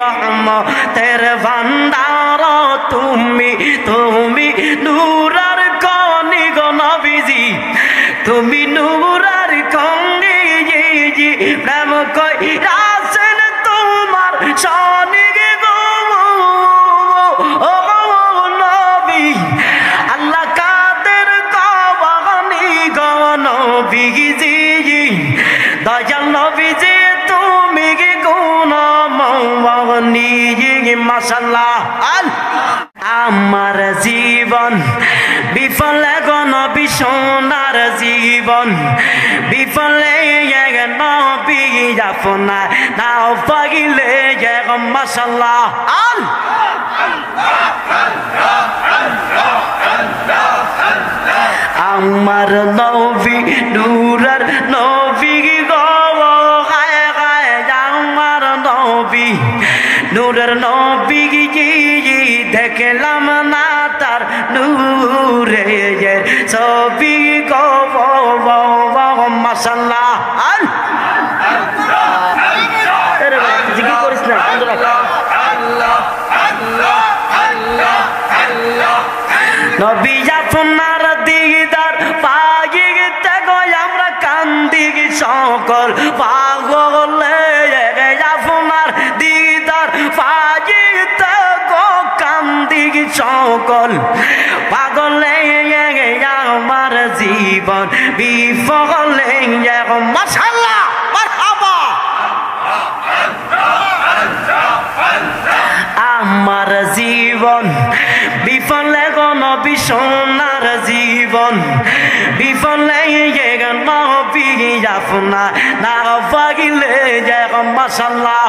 রহমতের ভান্ডার তুমি তুমি নূরের খনি গো নবীজি তুমি নূরের খনি জি প্রেম কইরাছেন তোমার শানে গো ও নবী আল্লাহ কাদের কবানি গো নবীজি দয়াল নবীজি তুমি কি কোন মওয়ানি মাশাআল্লাহ আমার জীবন বিফলে গো নবী সোনার জীবন বিফলে নবী আপনা নাও পাগিলে মাশাআল্লাহ আমার নবী নূরের নবী গো গায় গায় আমার নবী নূরের নবী দেখলাম না তার নূরে ছবি গো মাশাআল্লাহ জিকির করিস না নবী আপনার দিদার পাইতে গো আমরা কান্দি সকল পাগল আপনার দিদার পাইতে গো কান্দি সকল পাগলে আমার জীবন বিফলে মাশাআল্লাহ মারহাবা আমার জীবন বিফলে গো নবী সোনার জীবন বিফলে নবী আপনা না পাগিলে মাশাআল্লাহ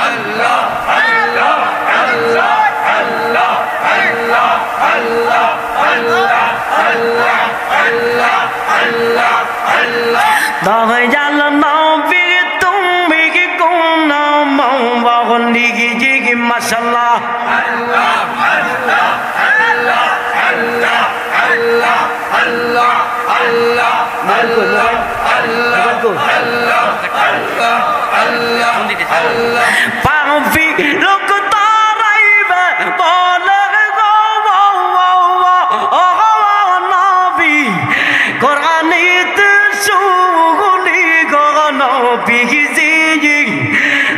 আল্লাহ আল্লাহ আল্লাহ আল্লাহ আল্লাহ আল্লাহ আল্লাহ আল্লাহ আল্লাহ আল্লাহ আল্লাহ দয়াল নবী তুমি কি কোন মওয়ানি জি মাশাআল্লাহ আল্লাহ আল্লাহ আল্লাহ আল্লাহ আল্লাহ আল্লাহ আল্লাহ আল্লাহ আল্লাহ আল্লাহ আল্লাহ আল্লাহ আল্লাহ পাবি লোক তারাইবে বলে গো ও নবী কোরআনিতে শুনি গো নবী জি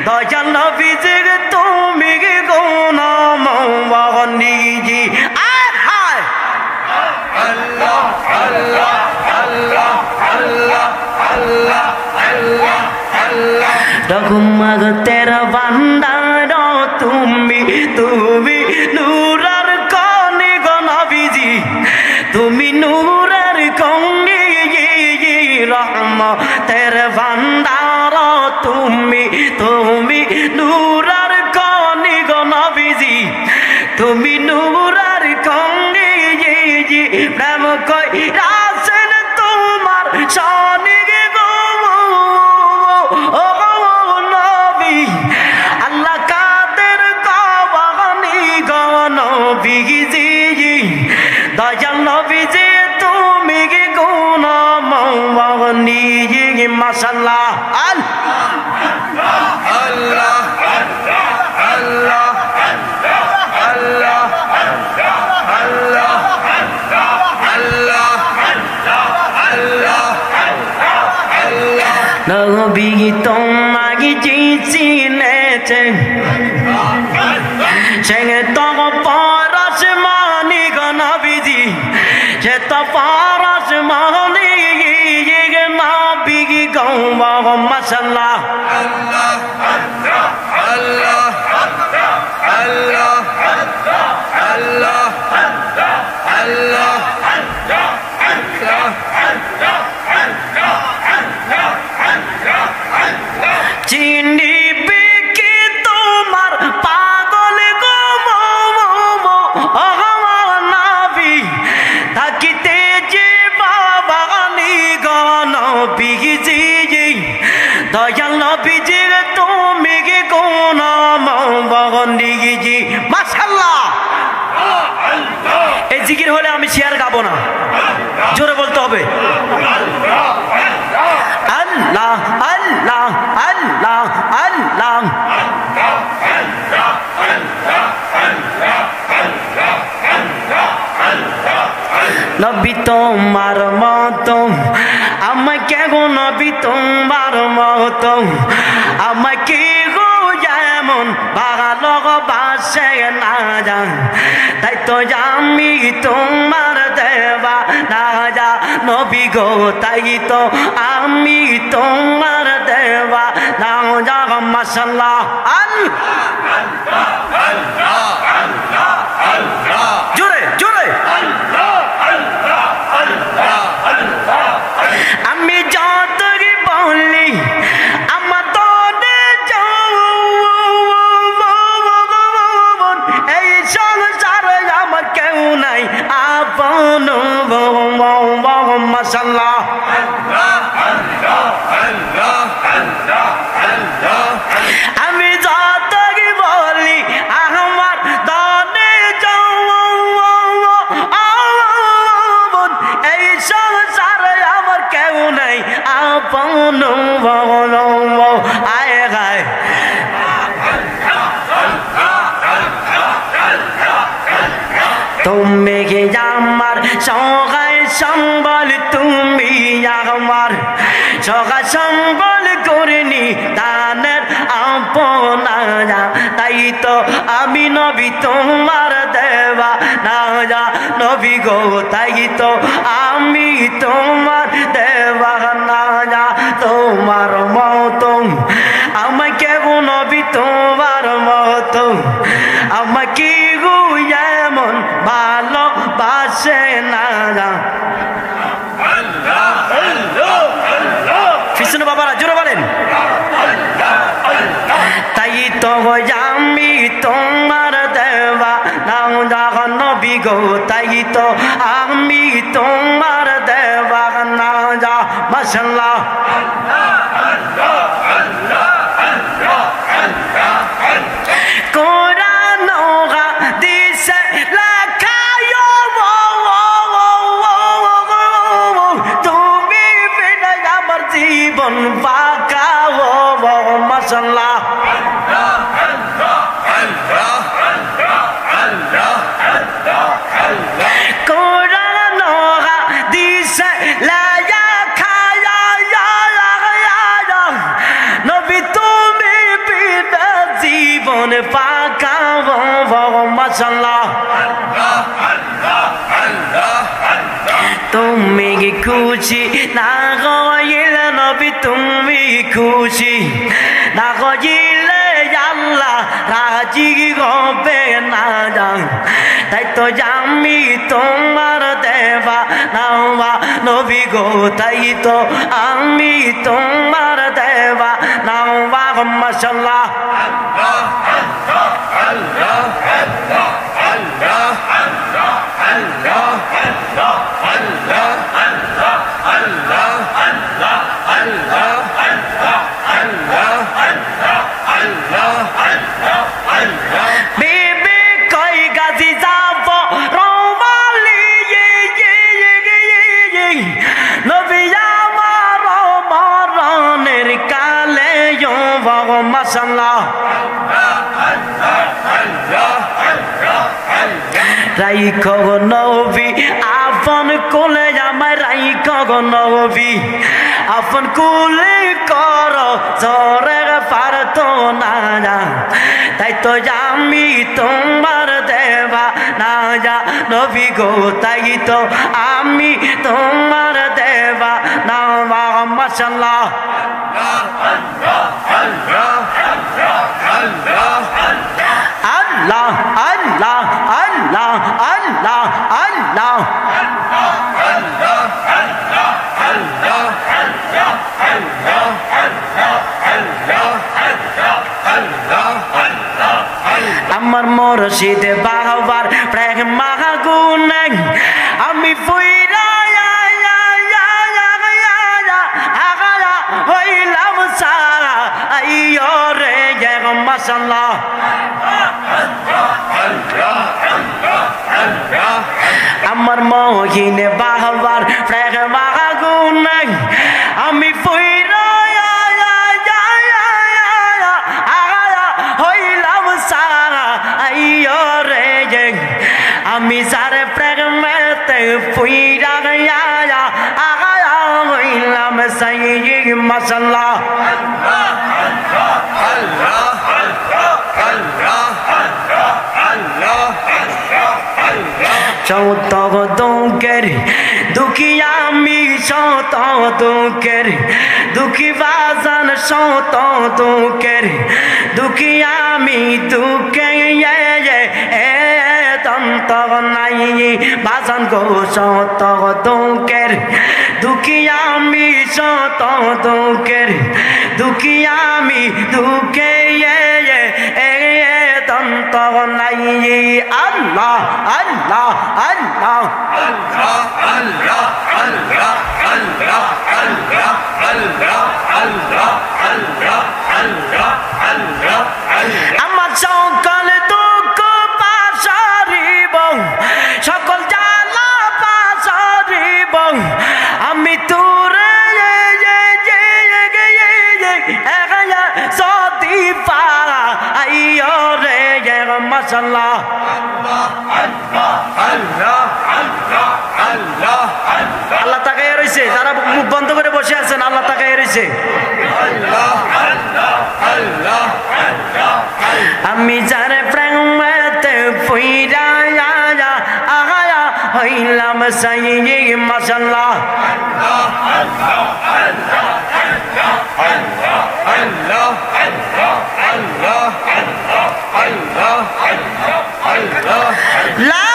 দয়াল নবী জি তুমি কোন মওয়ানি জি আয় আল্লাহ আল্লাহ আল্লাহ আল্লাহ আল্লাহ আল্লাহ আল্লাহ রঘুমতের ভান্ডার তুমি তুমি নূরের খনি গো নবীজি তুমি নূরের খনি রহমতের ভান্ডার তুমি তুমি নূরের খনি গো নবীজি তুমি নূরের খনি প্রেম কইরাছেন তোমার শানে গো ও নবী আল্লাহ কাদের কবানি গো নবীজি দয়াল নবীজি তুমি কি কোন মওয়ানি মাশাআল্লাহ আল্লাহ আল্লাহ আল্লাহ আল্লাহ আল্লাহ নবী তোমাকে চিনেছে সে তো পরশ মানি গো নবীজি সে তো পরশ মানি নবী গো মাশাআল্লাহ আল্লাহ আল্লাহ আল্লাহ আল্লাহ আল্লাহ চিনিবি কি তোমার পাগল গো নবী থাকিতে যে বাবানি গো নবীজি দয়াল নবীজি তুমি কি কোন মওয়ানি জি মাশাআল্লাহ এই জিকির হলে আমি শেয়ার গাবো না জোরে বলতে হবে আল্লাহ আল্লাহ আল্লাহ আল্লাহ তোমার মতো আমাকে গো নবী তোমার মতো আমাকে গো যেমন ভালোবাসে না জান তাই তো আমি তোমার দেওয়া না যা নবী গো তাই তো আমি তোমার দেওয়া না যা মাশাআল্লাহ জোরে জোরে আমি যতই বলি আমার এই সংসারে আমার কেউ নাই আপন মাশাআল্লাহ আমি যতই বলি আমার দনে এই সংসারে আমার কেউ নাই আপন আয় গায় তুমি কে আমার সহায় সম্বল তুমি আমার সহায় সম্বল করিনি দানের আপনা তাই তো আমি নবী তোমার দেওয়া না যা নবী গো তাই তো আমি তোমার দেওয়া না যা তোমার মতো আমাকে গো নবী তোমার মতো আমাকে গো এমন ভালোবাসে না যা কৃষ্ণ বাবারা জোরে বলেন তাই তো আমি তোমার দেওয়া নাও যা নবী গো তাই তো আমি তোমার দেওয়া না যা মাশাআল্লাহ কোরআন হাদিসে লেখা তুমি বিনা আমার জীবন বাঁকা মাশাআল্লাহ কোরআন হাদিসে লেখা নবী তুমি বিনা জীবন বাঁকা মাশাআল্লাহ তুমি খুশি না হইলে নবী তুমি খুশি না হইলে আল্লাহ রাজি হবে না জান তাই তো আমি তোমার দেওয়া নাওয়া নবী গো তাই তো আমি তোমার দেওয়া নাওয়া মাশাআল্লাহ বিবি কই গাজি যাব রওমালি নবী আমার মরণের কালে মাশাআল্লাহ রাইখো নবী আপন কোলে আমার রাইখো নবী আপন কোলে কর জরে পারতো না তাই তো আমি তোমার দেওয়া না যা নবী গো তাই তো আমি তোমার দেওয়া না মাশাআল্লাহ আল্লাহ আল্লাহ আল্লাহ আল্লাহ আল্লাহ আমার মুর্শিদ বাবার প্রেম মাগুন আমি ফুইরা হইলাম সারা আইয়ো রে মাশাআল্লাহ আমার মহিন বাবার প্রেম মাগুন আমি ফুইরা হইলাম সারা আইয়ো রে আমি সারে প্রেমেতে ফুইরা সাইয়্যিদ মাশাআল্লাহ শত দুঃখের দুঃখী আমি শত দুঃখের দুঃখী বাজান শত দুঃখের দুঃখী আমি দুঃখে তন্ত নাই বাজান গো শত দুঃখের দুঃখী আমি শত দুঃখের দুঃখী আমি দুঃখে তন্ত নাই আল্লাহ আল্লাহ আল্লাহ আল্লাহ আল্লাহ আল্লাহ আল্লাহ আল্লাহ আল্লাহ আল্লাহ আল্লাহ আল্লাহ আল্লাহ আমার সকল দুঃখ পাশারিব সকল জ্বালা পাশারিব আমি তোরে সদি পাইও রে মাশাআল্লাহ আল্লাহ তাকায় রয়েছে যারা মুখ বন্ধ করে বসে আছেন আল্লাহ তাকায় রয়েছে আমি যার প্রেমেতে পইরা আয়া হইলাম সাইয়্যিদ মাশাআল্লাহ লা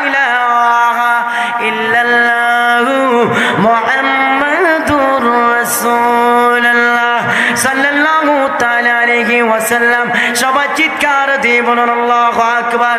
ইলাহা ইল্লাল্লাহু মুহাম্মাদুর রাসূলুল্লাহ সাল্লাল্লাহু তাআলা আলাইহি ওয়াসাল্লাম সবাই চিৎকার দিয়ে বলুন আল্লাহু আকবার।